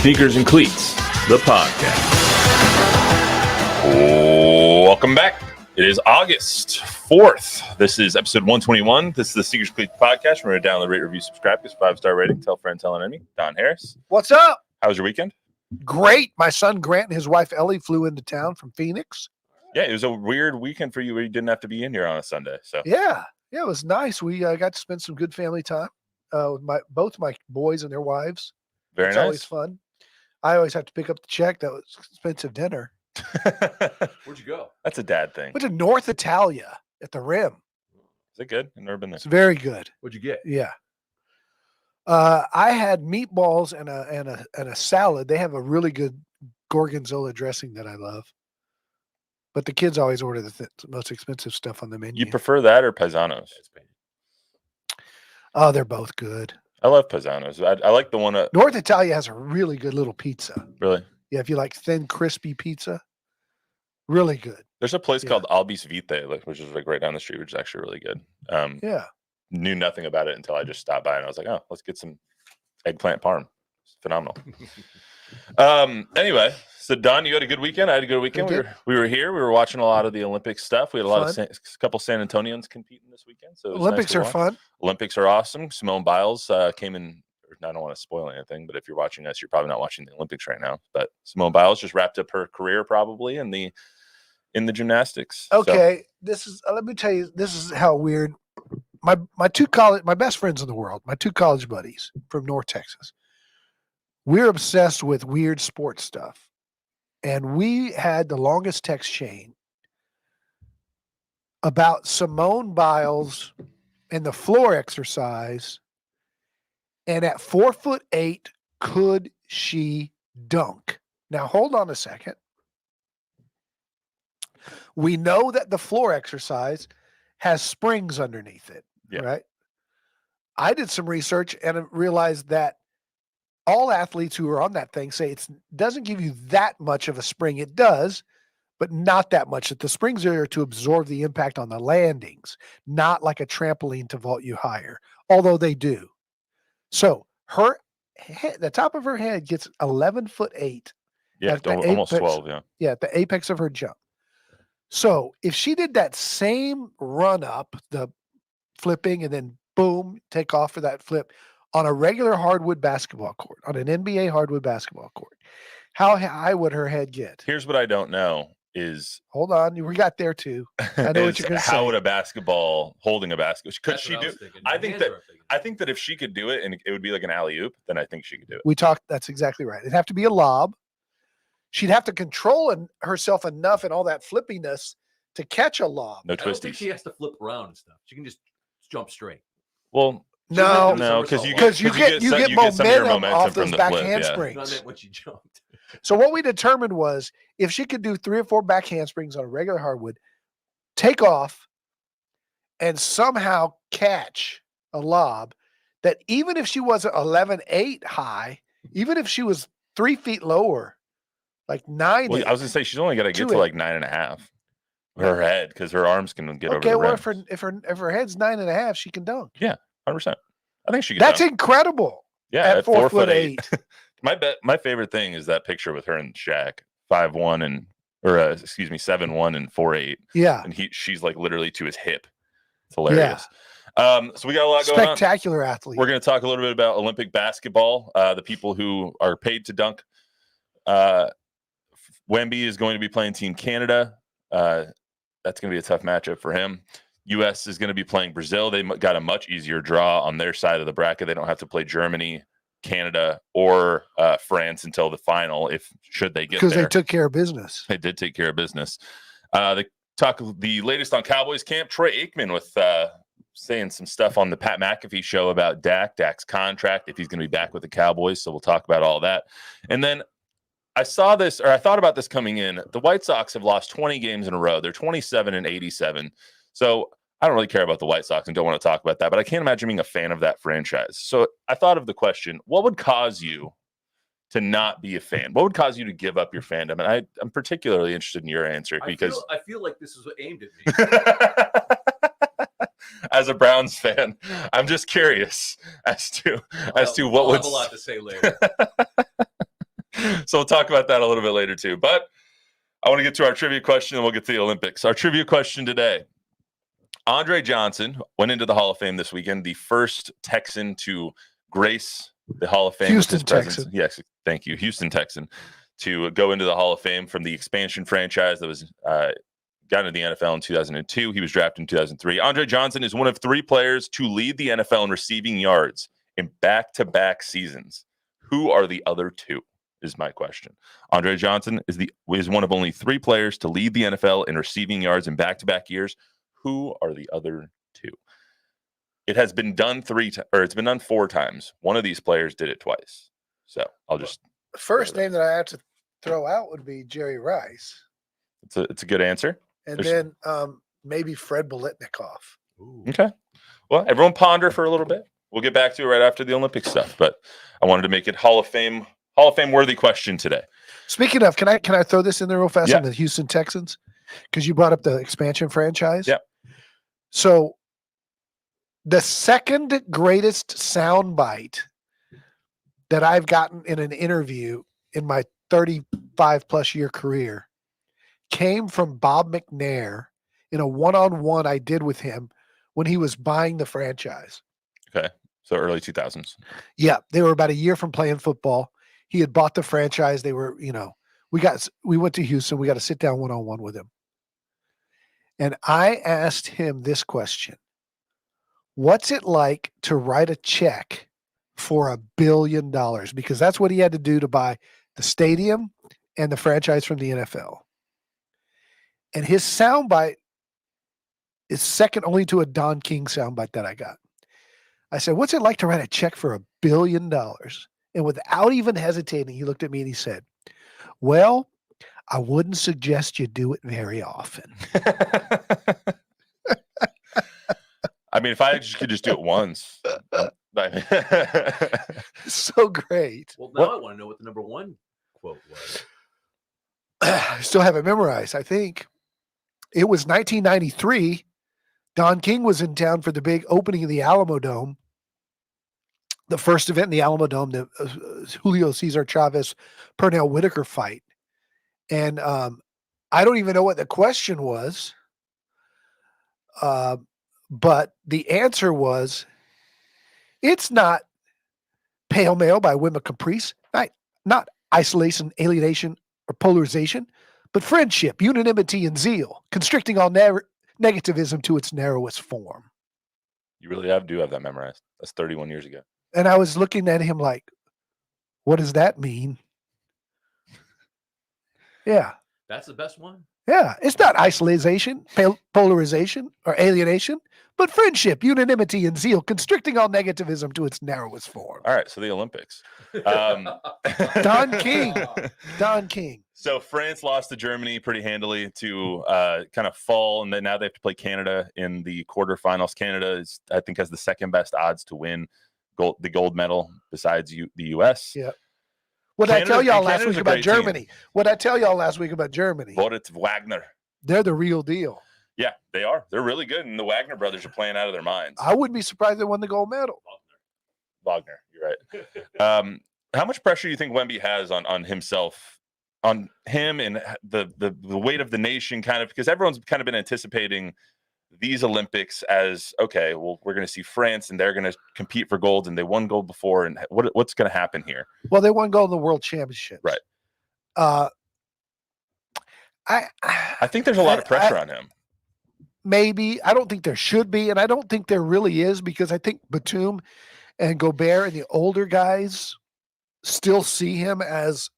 Sneakers and Cleats, the podcast. Welcome back. It is August 4th. This is episode 121. This is the Sneakers and Cleats podcast. Remember to download, rate, review, subscribe. This 5-star rating. Tell a friend, tell an enemy. Don Harris. What's up? How was your weekend? Great. My son Grant and his wife Ellie flew into town from Phoenix. Yeah, it was a weird weekend for you where you didn't have to be in here on a Sunday. So Yeah, it was nice. We got to spend some good family time with both my boys and their wives. Very It's nice. always fun. I always have to pick up the check. That was expensive dinner. Where'd you go? That's a dad thing. Went to North Italia at the Rim. Is it good? I've never been there. It's very good. What'd you get? Yeah. I had meatballs and a salad. They have a really good gorgonzola dressing that I love. But the kids always order the most expensive stuff on the menu. You prefer that or paisanos? Oh, they're both good. I love paisanos. I like the one at North Italia has a really good little pizza. really. Yeah, if you like thin, crispy pizza, really good. There's a place Yeah. called Albis Vitae, which is like right down the street, which is actually really good. Yeah. Knew nothing about it until I just stopped by and I was like, oh, let's get some eggplant parm. It's phenomenal. Anyway, so Don, you had a good weekend. I had a good weekend. We were here. We were watching a lot of the Olympic stuff. We had a lot of couple San Antonians competing this weekend. So it was Olympics nice to are watch. fun. Olympics are awesome. Simone Biles came in. I don't want to spoil anything, but if you're watching us, you're probably not watching the Olympics right now. But Simone Biles just wrapped up her career probably in the gymnastics. Okay, this is. Let me tell you. This is how weird. My best friends in the world, my two college buddies from North Texas. We're obsessed with weird sports stuff, and we had the longest text chain about Simone Biles and the floor exercise. And at 4'8", could she dunk? Now, hold on a second. We know that the floor exercise has springs underneath it, right? I did some research and realized that all athletes who are on that thing say it doesn't give you that much of a spring. It does, but not that much. That the springs are to absorb the impact on the landings, not like a trampoline to vault you higher, although they do. So her head, the top of her head gets 11'8". Yeah, almost 12. Yeah. Yeah, at the apex of her jump. So if she did that same run up, the flipping and then boom, take off for that flip on a regular hardwood basketball court, on an NBA hardwood basketball court, how high would her head get? Here's what I don't know is hold on, we got there too. I know what you're going to say. How would a basketball holding a basketball? Could she do? I think that if she could do it and it would be like an alley-oop, then I think she could do it. We talked. That's exactly right. It'd have to be a lob. She'd have to control herself enough and all that flippiness to catch a lob. No I don't think twisties. she has to flip around and stuff. She can just jump straight. Well, no, because you get momentum off those back handsprings. I meant when she jumped. So what we determined was if she could do 3 or 4 back handsprings on a regular hardwood, take off, and somehow catch a lob, that even if she wasn't 11'8" high, even if she was 3 feet lower, like 9. Well, I was gonna say she's only got to get to like 9.5. Her head, because her arms can get over the rim. Okay, well, if her head's 9.5, she can dunk. Yeah, 100%. I think she can. That's dunk. Incredible. Yeah, at 4'8". My favorite thing is that picture with her and Shaq, 5'1" and 7'1" and 4'8". Yeah, and she's like literally to his hip. It's hilarious. Yeah. So we got a lot going on. Spectacular athlete. We're going to talk a little bit about Olympic basketball. The people who are paid to dunk. Wemby is going to be playing Team Canada. That's going to be a tough matchup for him. U.S. is going to be playing Brazil. They got a much easier draw on their side of the bracket. They don't have to play Germany, Canada, or France until the final, should they get there. Because they took care of business. They did take care of business. They talk the latest on Cowboys camp. Troy Aikman with saying some stuff on the Pat McAfee show about Dak's contract, if he's going to be back with the Cowboys. So we'll talk about all that. And then I thought about this coming in. The White Sox have lost 20 games in a row. They're 27-87. So I don't really care about the White Sox and don't want to talk about that, but I can't imagine being a fan of that franchise. So I thought of the question, what would cause you to not be a fan? What would cause you to give up your fandom? And I'm particularly interested in your answer because I feel like this is aimed at me. As a Browns fan, I'm just curious as to what would. I'll have a lot to say later. So we'll talk about that a little bit later too. But I want to get to our trivia question and we'll get to the Olympics. Our trivia question today. Andre Johnson went into the Hall of Fame this weekend, the first Texan to grace the Hall of Fame with his presence. Texan. Yes, thank you. Houston Texan to go into the Hall of Fame from the expansion franchise that was got into the NFL in 2002. He was drafted in 2003. Andre Johnson is one of 3 players to lead the NFL in receiving yards in back-to-back seasons. Who are the other 2? Is my question. Andre Johnson is one of only 3 players to lead the NFL in receiving yards in back-to-back years. Who are the other 2? It has been done it's been done 4 times. One of these players did it twice. So I'll just The first name that I have to throw out would be Jerry Rice. It's a good answer. And then maybe Fred Biletnikoff. Okay. Well, everyone ponder for a little bit. We'll get back to it right after the Olympic stuff. But I wanted to make it Hall of Fame worthy question today. Speaking of, can I throw this in there real fast Yeah. on the Houston Texans? Because you brought up the expansion franchise. Yeah. So the second greatest soundbite that I've gotten in an interview in my 35 plus year career came from Bob McNair in a one-on-one I did with him when he was buying the franchise. Okay. So early 2000s. Yeah. They were about a year from playing football. He had bought the franchise. They were, we went to Houston. We got to sit down one-on-one with him. And I asked him this question. What's it like to write a check for $1 billion? Because that's what he had to do to buy the stadium and the franchise from the NFL. And his soundbite is second only to a Don King soundbite that I got. I said, what's it like to write a check for $1 billion? And without even hesitating, he looked at me and he said, well, I wouldn't suggest you do it very often. I mean, if I could just do it once. So great. Well, now I want to know what the number 1 quote was. I still have it memorized, I think. It was 1993. Don King was in town for the big opening of the Alamo Dome. The first event in the Alamo Dome, the Julio Cesar Chavez Pernell Whitaker fight. And I don't even know what the question was. But the answer was, it's not Pale Male by Wimma Caprice, not isolation, alienation, or polarization, but friendship, unanimity, and zeal, constricting all negativism to its narrowest form. You really do have that memorized. That's 31 years ago. And I was looking at him like, what does that mean? Yeah. That's the best one. Yeah. It's not isolation, polarization, or alienation, but friendship, unanimity, and zeal, constricting all negativism to its narrowest form. All right. So the Olympics. Don King. Don King. So France lost to Germany pretty handily to kind of fall, and then now they have to play Canada in the quarterfinals. Canada I think, has the second best odds to win the gold medal besides the U.S. Yeah. What did I tell y'all last week about Germany? What did I tell y'all last week about Germany? Moritz Wagner. They're the real deal. Yeah, they are. They're really good, and the Wagner brothers are playing out of their minds. I wouldn't be surprised they won the gold medal. Wagner, you're right. How much pressure do you think Wemby has on himself, on him, and the weight of the nation, kind of, because everyone's kind of been anticipating these Olympics as, okay, well, we're going to see France and they're going to compete for gold, and they won gold before, and what's going to happen here? Well, they won gold in the World Championships. Right. I think there's a lot of pressure on him. Maybe. I don't think there should be, and I don't think there really is, because I think Batum and Gobert and the older guys still see him as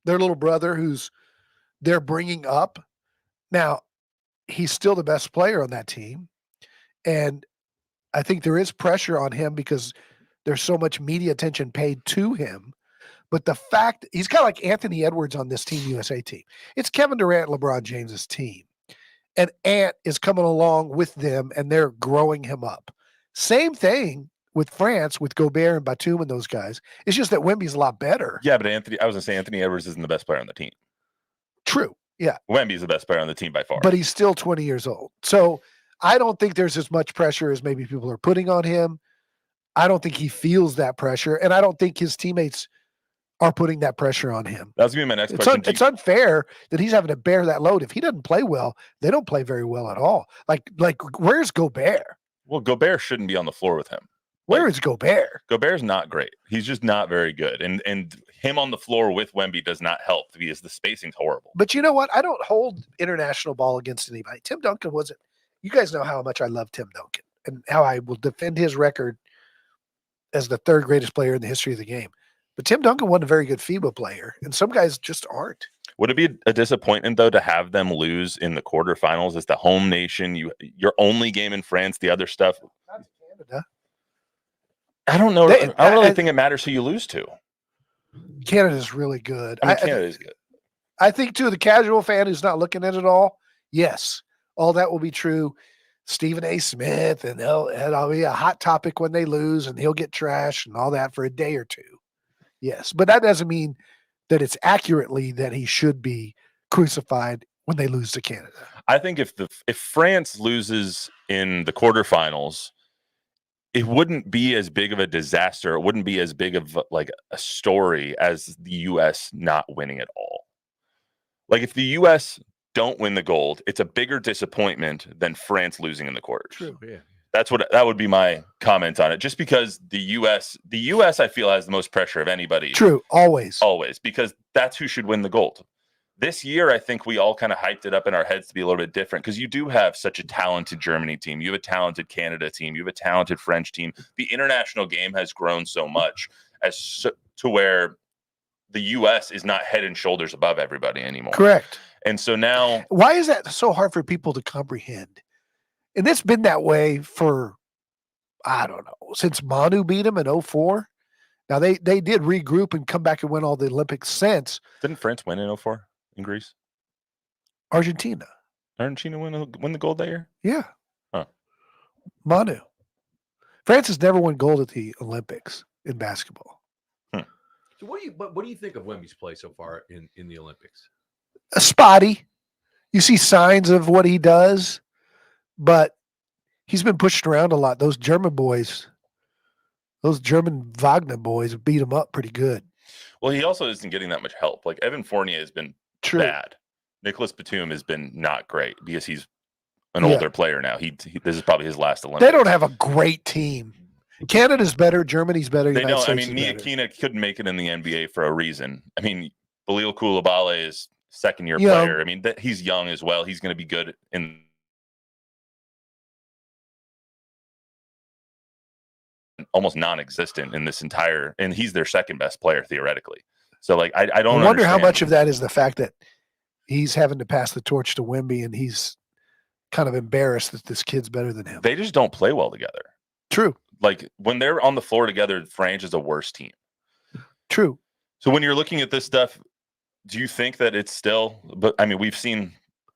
their little brother who's they're bringing up. Now, he's still the best player on that team, and I think there is pressure on him because there's so much media attention paid to him. But the fact he's kind of like Anthony Edwards on this Team USA team. It's Kevin Durant, LeBron James's team. And Ant is coming along with them, and they're growing him up. Same thing with France, with Gobert and Batum and those guys. It's just that Wemby's a lot better. Yeah, but I was going to say Anthony Edwards isn't the best player on the team. True. Yeah. Wemby's the best player on the team by far. But he's still 20 years old. So I don't think there's as much pressure as maybe people are putting on him. I don't think he feels that pressure. And I don't think his teammates are putting that pressure on him. That was going to be my next question. It's unfair that he's having to bear that load. If he doesn't play well, they don't play very well at all. Like where's Gobert? Well, Gobert shouldn't be on the floor with him. Where is Gobert? Gobert's not great. He's just not very good. And him on the floor with Wemby does not help because the spacing's horrible. But you know what? I don't hold international ball against anybody. Tim Duncan wasn't. You guys know how much I love Tim Duncan and how I will defend his record as the third greatest player in the history of the game. But Tim Duncan wasn't a very good FIBA player, and some guys just aren't. Would it be a disappointment, though, to have them lose in the quarterfinals as the home nation? Your only game in France, the other stuff. Not Canada. I don't know. I don't really think it matters who you lose to. Canada's really good. I mean, Canada's good. I think, too, the casual fan who's not looking at it all, yes, all that will be true. Stephen A. Smith, and it'll be a hot topic when they lose, and he'll get trashed and all that for a day or two. Yes, but that doesn't mean that it's accurately that he should be crucified when they lose to Canada. I think if France loses in the quarterfinals, it wouldn't be as big of a disaster. It wouldn't be as big of like a story as the U.S. not winning at all. Like if the U.S. don't win the gold, it's a bigger disappointment than France losing in the quarters. True. Yeah. That would be my comment on it. Just because the U.S. I feel has the most pressure of anybody. True, always, because that's who should win the gold. This year, I think we all kind of hyped it up in our heads to be a little bit different because you do have such a talented Germany team. You have a talented Canada team. You have a talented French team. The international game has grown so much to where the U.S. is not head and shoulders above everybody anymore. Correct. And so now, why is that so hard for people to comprehend? And it's been that way for, I don't know, since Manu beat them in 2004. Now, they did regroup and come back and win all the Olympics since. Didn't France win in 2004 in Greece? Argentina win the gold that year? Yeah. Huh. Manu. France has never won gold at the Olympics in basketball. So what do you think of Wemby's play so far in the Olympics? Spotty. You see signs of what he does, but he's been pushed around a lot. Those German Wagner boys beat him up pretty good. Well, he also isn't getting that much help. Like Evan Fournier has been bad. Nicholas Batum has been not great because he's an older player now. This is probably his last Olympics. They don't have a great team. Canada's better. Germany's better. They don't. I mean, Ntilikina couldn't make it in the NBA for a reason. I mean, Bilal Coulibaly is second-year player. I mean, he's young as well. He's going to be good in almost non-existent in this entire, and he's their second best player theoretically. So like, I don't wonder how understand. much of that is the fact that he's having to pass the torch to Wemby, and he's kind of embarrassed that this kid's better than him. They just don't play well together. True. Like when they're on the floor together, France is a worse team. True. So when you're looking at this stuff, do you think that it's still? But I mean, we've seen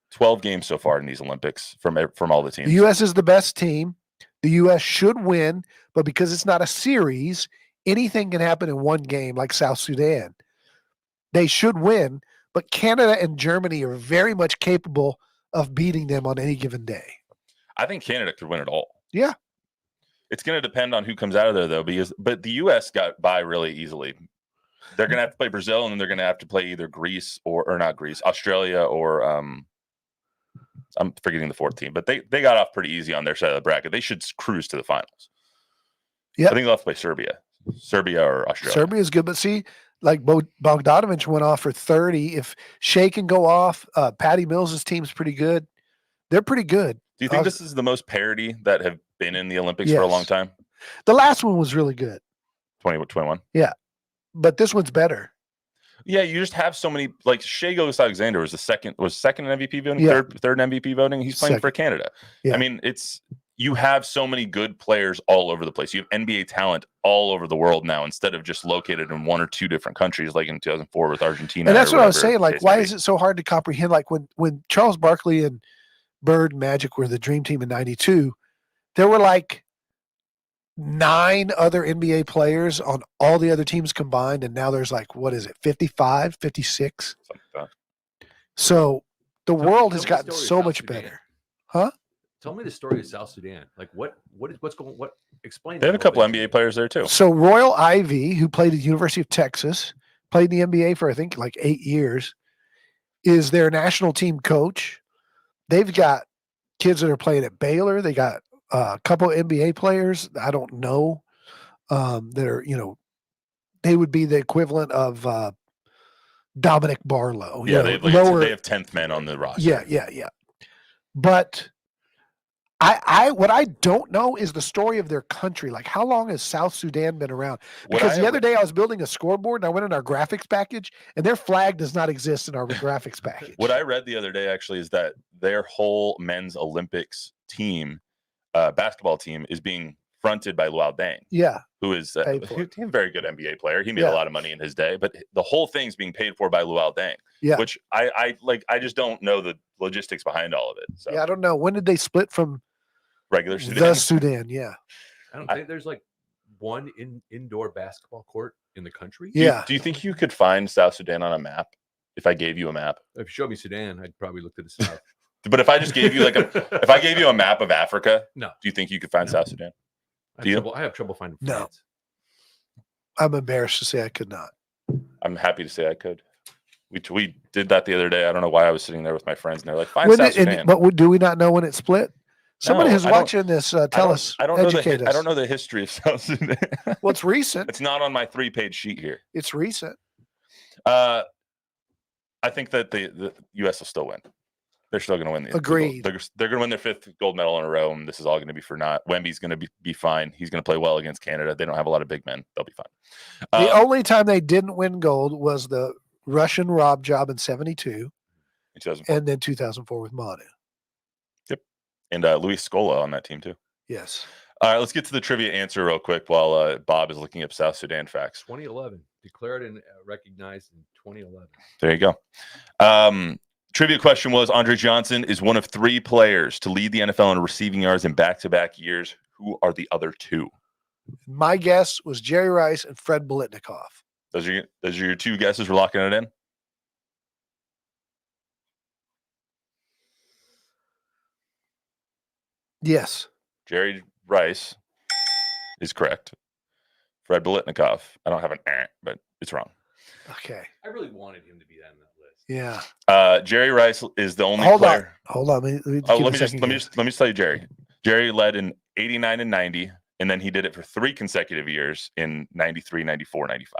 12 games so far in these Olympics from all the teams. The U.S. is the best team. The U.S. should win, but because it's not a series, anything can happen in one game, like South Sudan. They should win, but Canada and Germany are very much capable of beating them on any given day. I think Canada could win it all. Yeah. It's going to depend on who comes out of there, though, but the U.S. got by really easily. They're going to have to play Brazil, and then they're going to have to play either Greece or not Greece, Australia, or I'm forgetting the fourth team. But they got off pretty easy on their side of the bracket. They should cruise to the finals. Yeah, I think they'll have to play Serbia or Australia. Serbia is good, but see, like Bogdanovic went off for 30. If Shea can go off, Patty Mills' team's pretty good. They're pretty good. Do you think this is the most parity that have been in the Olympics for a long time? The last one was really good. 2021? Yeah. But this one's better. Yeah, you just have so many. Like Shai Gilgeous-Alexander was second in MVP voting, third in MVP voting. He's playing for Canada. Yeah. I mean, you have so many good players all over the place. You have NBA talent all over the world now, instead of just located in one or two different countries, like in 2004 with Argentina. And that's what I was saying. Like, why is it so hard to comprehend? Like when Charles Barkley and Bird and Magic were the Dream Team in '92, there were like 9 other NBA players on all the other teams combined, and now there's like, what is it, 55, 56? Something like that. So the world has gotten so much better. Huh? Tell me the story of South Sudan. Like explain. They have a couple NBA players there too. So Royal Ivy, who played at the University of Texas, played in the NBA for, I think, like 8 years, is their national team coach. They've got kids that are playing at Baylor. They got a couple of NBA players I don't know that are, they would be the equivalent of Dominic Barlow. Yeah, they have 10th men on the roster. Yeah. But what I don't know is the story of their country. Like, how long has South Sudan been around? Because the other day I was building a scoreboard and I went in our graphics package, and their flag does not exist in our graphics package. What I read the other day actually is that their whole men's Olympics team, basketball team, is being fronted by Luol Deng. Yeah, who is a very good NBA player. He made a lot of money in his day, but the whole thing's being paid for by Luol Deng. Yeah, which I like. I just don't know the logistics behind all of it. So. Yeah, I don't know. When did they split from regular Sudan? The Sudan, yeah. I don't think there's like one indoor basketball court in the country. Yeah. Do you think you could find South Sudan on a map if I gave you a map? If you showed me Sudan, I'd probably look to the south. But if I just gave you if I gave you a map of Africa, no. Do you think you could find South Sudan? I have trouble finding France. No. I'm embarrassed to say I could not. I'm happy to say I could. We did that the other day. I don't know why I was sitting there with my friends, and they're like, "Find South Sudan." But do we not know when it split? Somebody who's watching this, tell us. Educate us. I don't know the history of South Sudan. Well, it's recent. It's not on my 3-page sheet here. It's recent. I think that the U.S. will still win. They're still going to win. Agreed. They're going to win their 5th gold medal in a row, and this is all going to be for naught. Wemby's going to be fine. He's going to play well against Canada. They don't have a lot of big men. They'll be fine. The only time they didn't win gold was the Russian Rob job in 72, and then 2004 with Manu. Yep, and Luis Scola on that team too. Yes. All right, let's get to the trivia answer real quick while Bob is looking up South Sudan facts. 2011, declared and recognized in 2011. There you go. Trivia question was, Andre Johnson is one of 3 players to lead the NFL in receiving yards in back-to-back years. Who are the other 2? My guess was Jerry Rice and Fred Biletnikoff. Those are your 2 guesses. We're locking it in? Yes. Jerry Rice is correct. Fred Biletnikoff, I don't have an but it's wrong. Okay. I really wanted him to be that in that list. Yeah. Jerry Rice is the only player. Hold on. Let me just tell you, Jerry. Jerry led in 89 and 90, and then he did it for 3 consecutive years in 93, 94, 95.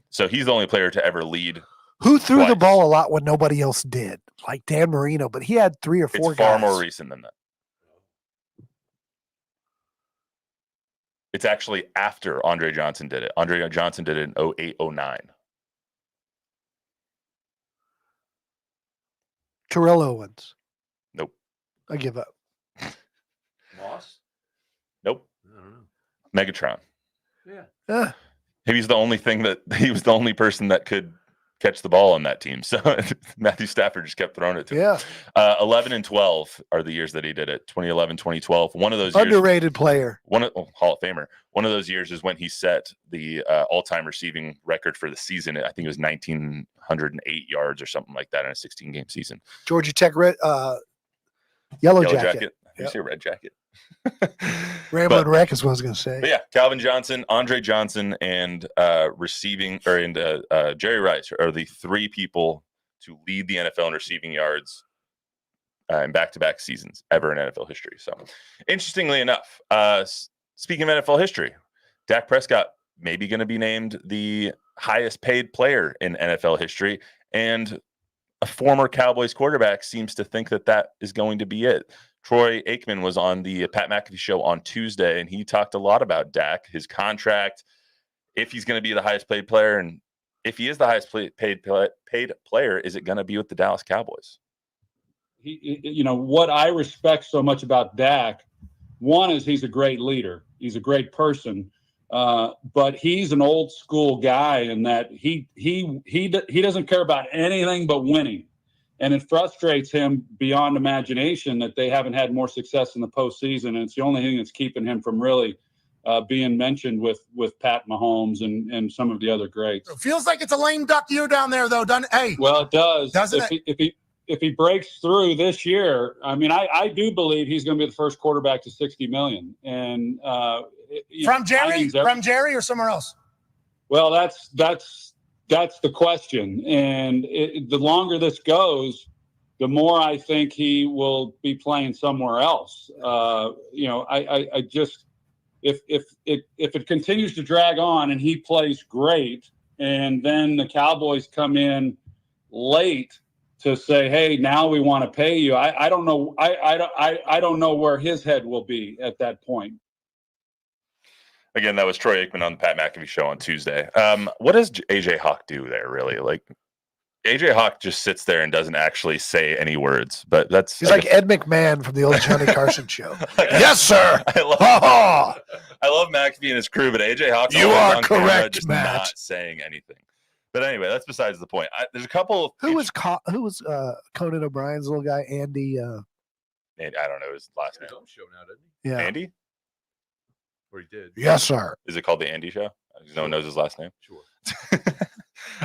So he's the only player to ever lead. Who threw the ball a lot when nobody else did? Like Dan Marino, but he had 3 or 4 it's guys. Far more recent than that. It's actually after Andre Johnson did it. Andre Johnson did it in 08, 09. Terrell Owens. Nope. I give up. Moss? Nope. I don't know. Megatron. Yeah. He was the only person that could catch the ball on that team. So Matthew Stafford just kept throwing it to him. 11 and 12 are the years that he did it. 2011, 2012. One of those underrated player. Hall of Famer. One of those years is when he set the all-time receiving record for the season. I think it was 1,908 yards or something like that in a 16-game season. Georgia Tech Yellow Jacket. You say Red Jacket. Ramblin' Wreck is what I was going to say. But yeah, Calvin Johnson, Andre Johnson, and Jerry Rice are the 3 people to lead the NFL in receiving yards in back-to-back seasons ever in NFL history. So, interestingly enough, speaking of NFL history, Dak Prescott maybe going to be named the highest-paid player in NFL history, and a former Cowboys quarterback seems to think that is going to be it. Troy Aikman was on the Pat McAfee show on Tuesday, and he talked a lot about Dak, his contract, if he's going to be the highest paid player, and if he is the highest paid player, is it going to be with the Dallas Cowboys? What I respect so much about Dak, one is he's a great leader. He's a great person, but he's an old school guy in that he doesn't care about anything but winning. And it frustrates him beyond imagination that they haven't had more success in the postseason. And it's the only thing that's keeping him from really being mentioned with Pat Mahomes and some of the other greats. It feels like it's a lame duck year down there, though, doesn't it? Hey. Well, it does. Doesn't it? If he breaks through this year, I mean, I do believe he's going to be the first quarterback to $60 million. And from Jerry or somewhere else? Well, that's That's the question. And the longer this goes, the more I think he will be playing somewhere else. I just, if it continues to drag on and he plays great, and then the Cowboys come in late to say, hey, now we want to pay you. I don't know. I don't know where his head will be at that point. Again, that was Troy Aikman on the Pat McAfee show on Tuesday. What does AJ Hawk do there, really? Like, AJ Hawk just sits there and doesn't actually say any words, but he's like Ed McMahon from the old Johnny Carson show. Yes, sir. I love McAfee and his crew, but AJ Hawk, you are on correct, just Matt. not saying anything. But anyway, that's besides the point. There's a couple of who was Conan O'Brien's little guy, Andy. I don't know his last name. Show now, didn't he? Yeah, Andy. Or he did. Yes, sir. Is it called the Andy Show? No one knows his last name. Sure.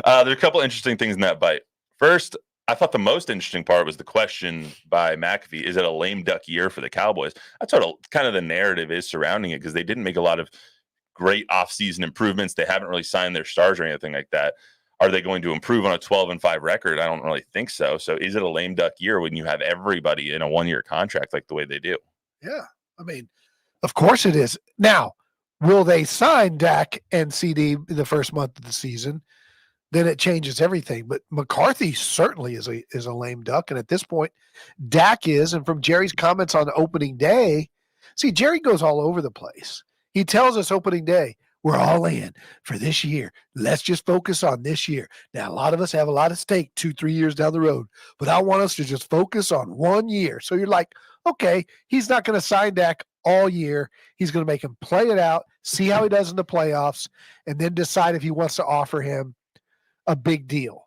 There's a couple interesting things in that bite. First, I thought the most interesting part was the question by McAfee: is it a lame duck year for the Cowboys? That's what kind of the narrative is surrounding it, because they didn't make a lot of great offseason improvements. They haven't really signed their stars or anything like that. Are they going to improve on a 12-5 record? I don't really think so. So is it a lame duck year when you have everybody in a one-year contract like the way they do? Yeah, I mean, of course it is. Now, will they sign Dak and CD the first month of the season? Then it changes everything. But McCarthy certainly is a lame duck. And at this point, Dak is. And from Jerry's comments on opening day, see, Jerry goes all over the place. He tells us opening day, we're all in for this year. Let's just focus on this year. Now, a lot of us have a lot of stake 2-3 years down the road, but I want us to just focus on 1 year. So you're like, okay, he's not going to sign Dak all year. He's going to make him play it out, see how he does in the playoffs, and then decide if he wants to offer him a big deal.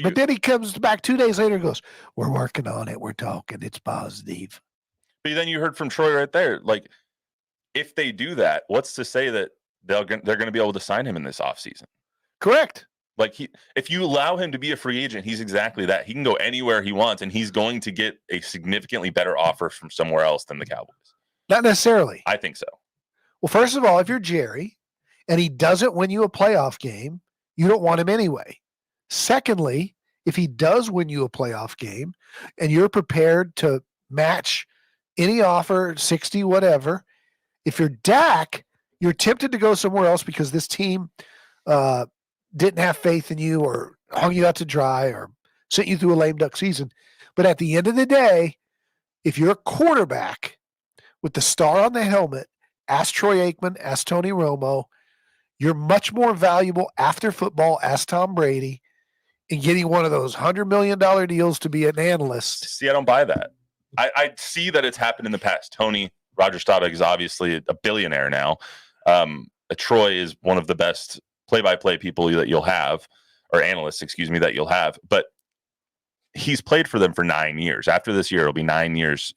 But then he comes back 2 days later and goes, we're working on it. We're talking. It's positive. But then you heard from Troy right there. Like, if they do that, what's to say that they're going to be able to sign him in this offseason? Correct. Like, if you allow him to be a free agent, he's exactly that. He can go anywhere he wants, and he's going to get a significantly better offer from somewhere else than the Cowboys. Not necessarily. I think so. Well, first of all, if you're Jerry and he doesn't win you a playoff game, you don't want him anyway. Secondly, if he does win you a playoff game and you're prepared to match any offer, 60, whatever, if you're Dak, you're tempted to go somewhere else because this team didn't have faith in you or hung you out to dry or sent you through a lame duck season. But at the end of the day, if you're a quarterback with the star on the helmet, ask Troy Aikman, ask Tony Romo, you're much more valuable after football, ask Tom Brady, in getting one of those $100 million deals to be an analyst. See, I don't buy that. I see that it's happened in the past. Roger Staubach is obviously a billionaire now. Troy is one of the best play-by-play people that you'll have, or analysts, that you'll have. But he's played for them for 9 years. After this year, it'll be 9 years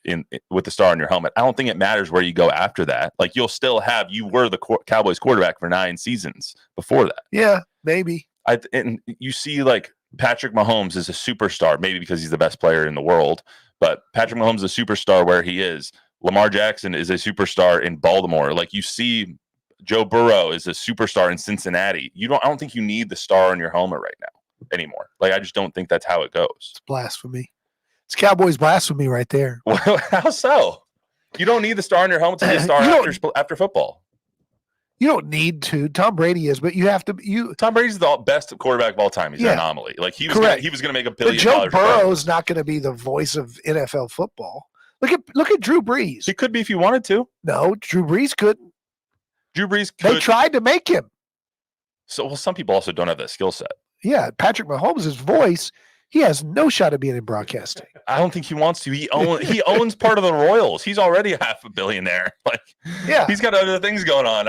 with the star on your helmet. I don't think it matters where you go after that. Like, you were the Cowboys quarterback for 9 seasons before that. Yeah, maybe. And you see, like, Patrick Mahomes is a superstar, maybe because he's the best player in the world. But Patrick Mahomes is a superstar where he is. Lamar Jackson is a superstar in Baltimore. Like, you see, Joe Burrow is a superstar in Cincinnati. I don't think you need the star on your helmet right now anymore. Like, I just don't think that's how it goes. It's blasphemy. It's Cowboys blasphemy right there. Well, how so? You don't need the star on your helmet to be a star after football. You don't need to. Tom Brady is, but you have to. Tom Brady's the best quarterback of all time. He's an anomaly. Like, he was going to make $1 billion. But Joe Burrow's not going to be the voice of NFL football. Look at Drew Brees. He could be if you wanted to. No, Drew Brees couldn't. Drew Brees could. They tried to make him. So, well, some people also don't have that skill set. Yeah, Patrick Mahomes' voice, he has no shot of being in broadcasting. I don't think he wants to. He owns part of the Royals. He's already $500 million. Like, yeah, he's got other things going on.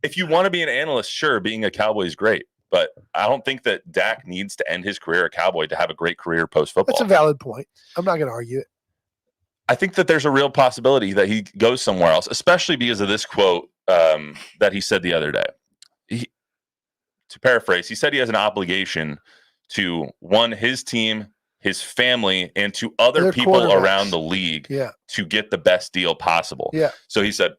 If you want to be an analyst, sure, being a Cowboy is great. But I don't think that Dak needs to end his career a Cowboy to have a great career post-football. That's a valid point. I'm not going to argue it. I think that there's a real possibility that he goes somewhere else, especially because of this quote that he said the other day. To paraphrase, he said he has an obligation to, one, his team, his family, and to other people around the league to get the best deal possible. Yeah. So he said,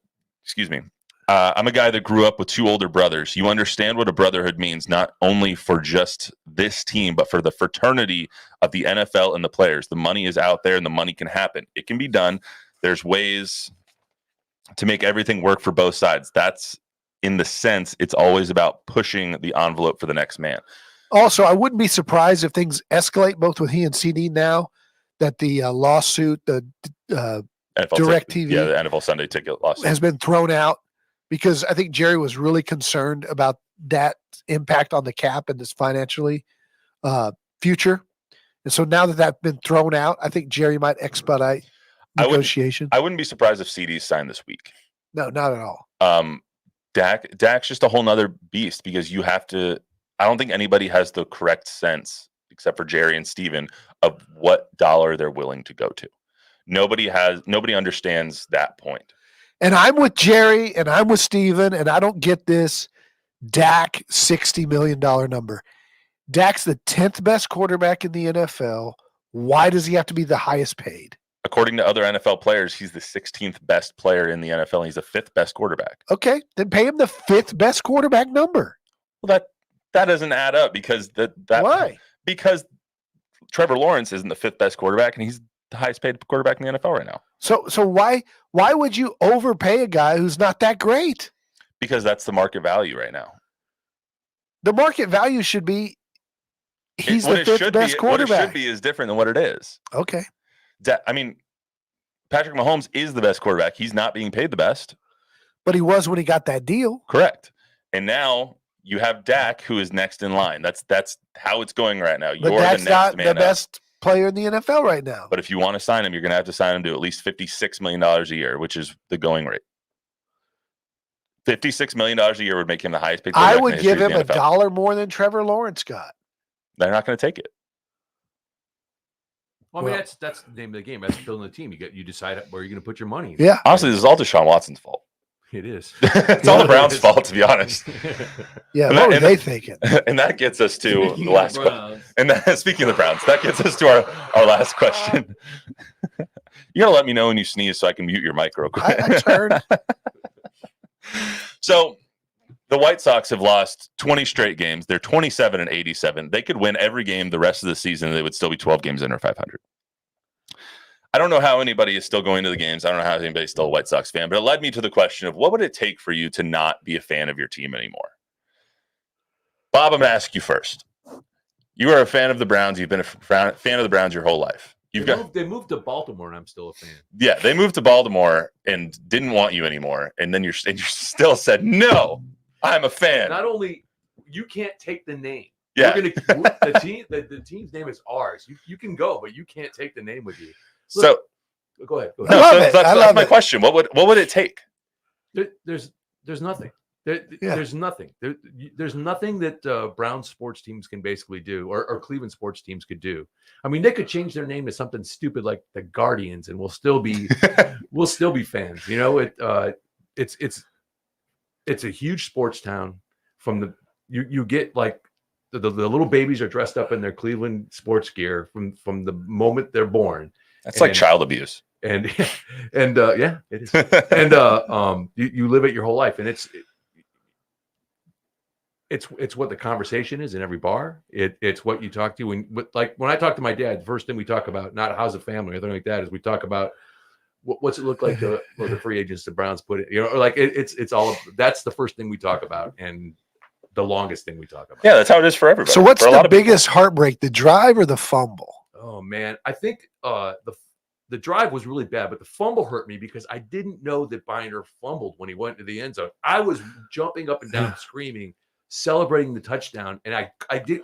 I'm a guy that grew up with 2 older brothers. You understand what a brotherhood means, not only for just this team, but for the fraternity of the NFL and the players. The money is out there and the money can happen. It can be done. There's ways to make everything work for both sides. That's in the sense it's always about pushing the envelope for the next man. Also, I wouldn't be surprised if things escalate both with he and CD now, that the lawsuit, the DirecTV, the NFL Sunday Ticket lawsuit has been thrown out, because I think Jerry was really concerned about that impact on the cap and this financially future. And so now that that's been thrown out, I think Jerry might expedite negotiations. I wouldn't be surprised if CD's signed this week. No, not at all. Dak's just a whole nother beast, because you have to. I don't think anybody has the correct sense, except for Jerry and Steven, of what dollar they're willing to go to. Nobody understands that point. And I'm with Jerry and I'm with Steven, and I don't get this Dak $60 million number. Dak's the 10th best quarterback in the NFL. Why does he have to be the highest paid? According to other NFL players, he's the 16th best player in the NFL. And he's the 5th best quarterback. Okay, then pay him the 5th best quarterback number. Well, that doesn't add up, because Why? Because Trevor Lawrence isn't the 5th best quarterback, and he's the highest paid quarterback in the NFL right now. So why would you overpay a guy who's not that great? Because that's the market value right now. The market value should be he's what the it 5th should best be, quarterback. What it should be is different than what it is. Okay. I mean, Patrick Mahomes is the best quarterback. He's not being paid the best. But he was when he got that deal. Correct. And now you have Dak, who is next in line. That's how it's going right now. But You're Dak's the next not man the up. best player in the NFL right now. But if you want to sign him, you're going to have to sign him to at least $56 million a year, which is the going rate. $56 million a year would make him the highest paid quarterback I in the would history give of him the NFL. $1 more than Trevor Lawrence got. They're not going to take it. Well, I mean, that's the name of the game. That's building the team. You decide where you're going to put your money. Yeah. Honestly, this is all Deshaun Watson's fault. It is. It's all the Browns' fault, to be honest. Yeah, what were they thinking? And that gets us to the last question. And speaking of the Browns, that gets us to our last question. You gotta let me know when you sneeze so I can mute your mic real quick. I turned. So the White Sox have lost 20 straight games. They're 27-87. They could win every game the rest of the season. They would still be 12 games under 500. I don't know how anybody is still going to the games. I don't know how anybody's still a White Sox fan, but it led me to the question of what would it take for you to not be a fan of your team anymore? Bob, I'm going to ask you first. You are a fan of the Browns. You've been a fan of the Browns your whole life. They moved to Baltimore, and I'm still a fan. Yeah, they moved to Baltimore and didn't want you anymore, and then you still said, no, I'm a fan. Not only you can't take the name. Yeah. The team's name is ours. You can go, but you can't take the name with you. Look, so go ahead. I love it. That's my question. What would it take? There's nothing. There's nothing. There's nothing that Brown sports teams can basically do, or Cleveland sports teams could do. I mean, they could change their name to something stupid like the Guardians, and we'll still be fans. You know, it's a huge sports town. You get like the little babies are dressed up in their Cleveland sports gear from the moment they're born. That's like child abuse. And yeah, it is. And you live it your whole life, and it's what the conversation is in every bar. It's what you talk to when I talk to my dad, the first thing we talk about, not how's the family or anything like that, is we talk about what's it look like the free agents the Browns put it, or like it's all that's the first thing we talk about, and the longest thing we talk about. Yeah, that's how it is for everybody. So what's the biggest heartbreak, the drive or the fumble? Oh man, I think the drive was really bad, but the fumble hurt me because I didn't know that Binder fumbled when he went to the end zone. I was jumping up and down, screaming, celebrating the touchdown, and I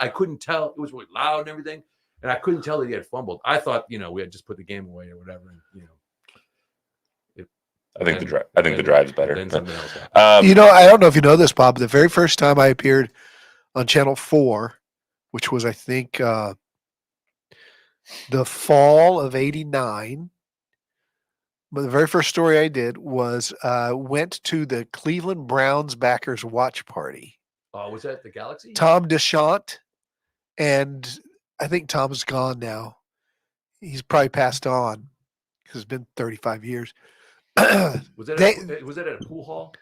couldn't tell. It was really loud and everything, and I couldn't tell that he had fumbled. I thought, we had just put the game away or whatever, and I think the drive's better. Then something else I don't know if you know this, Bob. The very first time I appeared on Channel 4, which was, I think, the fall of '89. But the very first story I did was went to the Cleveland Browns backers watch party. Was that the Galaxy? Tom Deschamps, and I think Tom's gone now. He's probably passed on because it's been 35 years. Was that at a pool hall?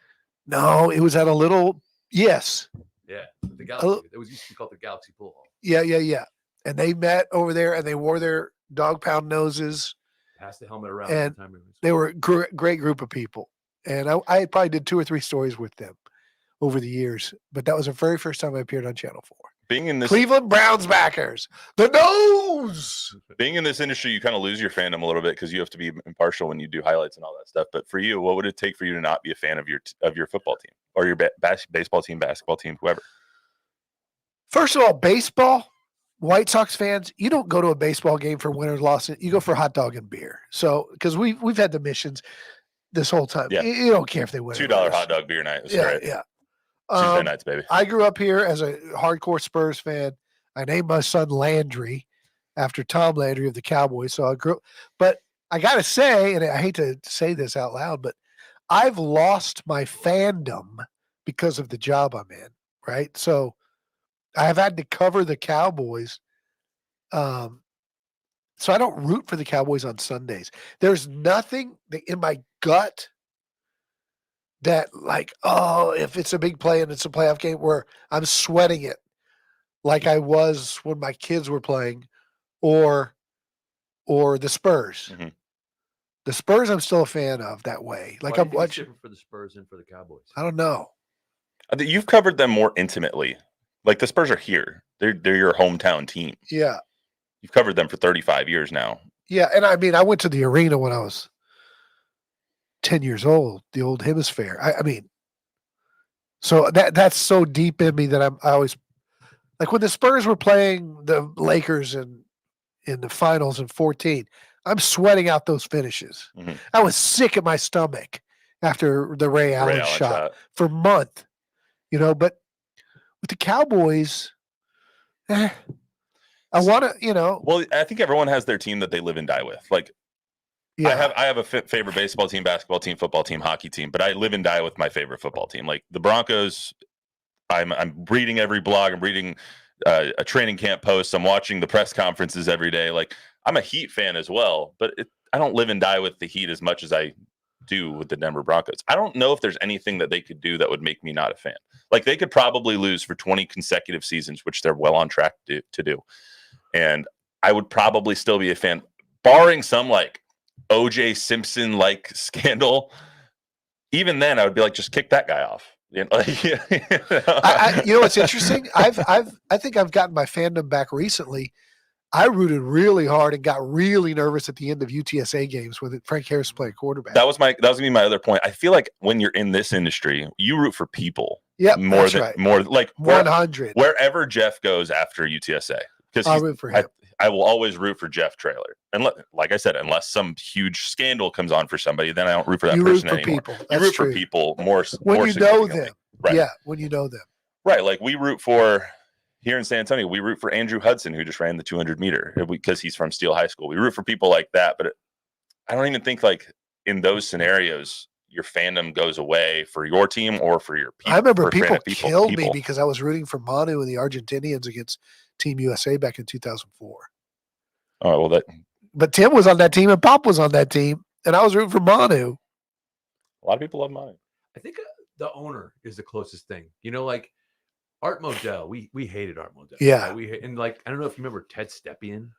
No, it was at a little. Yes. Yeah, the Galaxy. It was used to be called the Galaxy Pool Hall. Yeah. And they met over there, and they wore their dog pound noses. Passed the helmet around. And they were a great group of people. And I probably did 2 or 3 stories with them over the years. But that was the very first time I appeared on Channel 4. Being in this Cleveland Browns backers, the nose. Being in this industry, you kind of lose your fandom a little bit because you have to be impartial when you do highlights and all that stuff. But for you, what would it take for you to not be a fan of your football team or your baseball team, basketball team, whoever? First of all, baseball, White Sox fans, you don't go to a baseball game for win or loss. You go for hot dog and beer. So because we've had the missions this whole time. Yeah. You don't care if they win. $2 hot dog beer night. Was great. Yeah. Tuesday nights, baby. I grew up here as a hardcore Spurs fan. I named my son Landry after Tom Landry of the Cowboys. So I grew up, but I got to say, and I hate to say this out loud, but I've lost my fandom because of the job I'm in, right? So I've had to cover the Cowboys. So I don't root for the Cowboys on Sundays. There's nothing in my gut that like, oh, if it's a big play and it's a playoff game where I'm sweating it like I was when my kids were playing or the Spurs. Mm-hmm. The Spurs I'm still a fan of that way. Like I'm watching for the Spurs and for the Cowboys. I don't know. You've covered them more intimately. Like the Spurs are here. They're your hometown team. Yeah. You've covered them for 35 years now. Yeah, and I mean I went to the arena when I was 10 years old, the old hemisphere. I mean, so that's so deep in me that I always like when the Spurs were playing the Lakers in the finals in 14, I'm sweating out those finishes. Mm-hmm. I was sick at my stomach after the Ray Allen shot for a month, but with the Cowboys, I want to, Well, I think everyone has their team that they live and die with. Like, yeah. I have a favorite baseball team, basketball team, football team, hockey team, but I live and die with my favorite football team. Like the Broncos, I'm reading every blog. I'm reading a training camp post. I'm watching the press conferences every day. Like I'm a Heat fan as well, but I don't live and die with the Heat as much as I do with the Denver Broncos. I don't know if there's anything that they could do that would make me not a fan. Like they could probably lose for 20 consecutive seasons, which they're well on track to do. And I would probably still be a fan, barring some like OJ Simpson like scandal. Even then, I would be like, just kick that guy off. You know what's interesting? I think I've gotten my fandom back recently. I rooted really hard and got really nervous at the end of UTSA games with Frank Harris playing quarterback. That was gonna be my other point. I feel like when you're in this industry, you root for people. Yeah, more like 100. Wherever Jeff goes after UTSA, because I'll root for him. I will always root for Jeff Traylor. And like I said, unless some huge scandal comes on for somebody, then I don't root for that person anymore. You root for people more when you know them. Right. Yeah, when you know them. Right. Like we root for here in San Antonio, we root for Andrew Hudson, who just ran the 200 meter because he's from Steele High School. We root for people like that. But I don't even think like in those scenarios, your fandom goes away for your team or for your people. I remember people killed me because I was rooting for Manu and the Argentinians against Team USA back in 2004. Oh, well, but Tim was on that team and Pop was on that team, and I was rooting for Manu. A lot of people love Manu. I think the owner is the closest thing. Like Art Modell. We hated Art Modell. Yeah. And like I don't know if you remember Ted Stepien.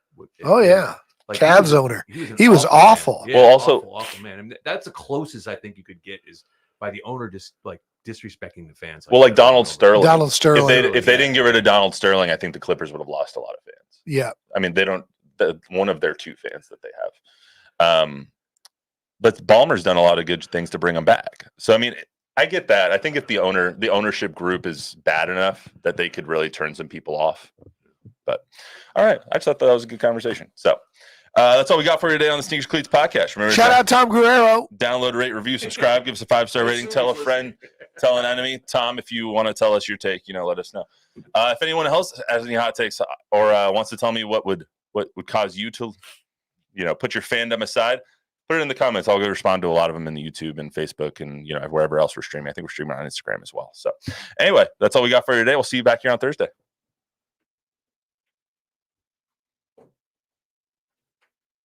Oh yeah. Like Cavs owner. He was awful. Yeah, well, also awful man. I mean, that's the closest I think you could get is by the owner just like disrespecting the fans. Well, like Donald Sterling. Donald Sterling. If they didn't get rid of Donald Sterling, I think the Clippers would have lost a lot of fans. Yeah. I mean, they don't. One of their 2 fans that they have. But Ballmer's done a lot of good things to bring them back. So I mean, I get that. I think if the ownership group is bad enough that they could really turn some people off. But all right, I just thought that was a good conversation. So that's all we got for you today on the Sneakers Cleats podcast. Remember, shout out Tom Guerrero. Download, rate, review, subscribe, give us a 5-star rating, tell a friend, tell an enemy. Tom, if you want to tell us your take, let us know. If anyone else has any hot takes or wants to tell me what would cause you to, put your fandom aside, put it in the comments. I'll go respond to a lot of them in the YouTube and Facebook and, wherever else we're streaming. I think we're streaming on Instagram as well. So anyway, that's all we got for you today. We'll see you back here on Thursday.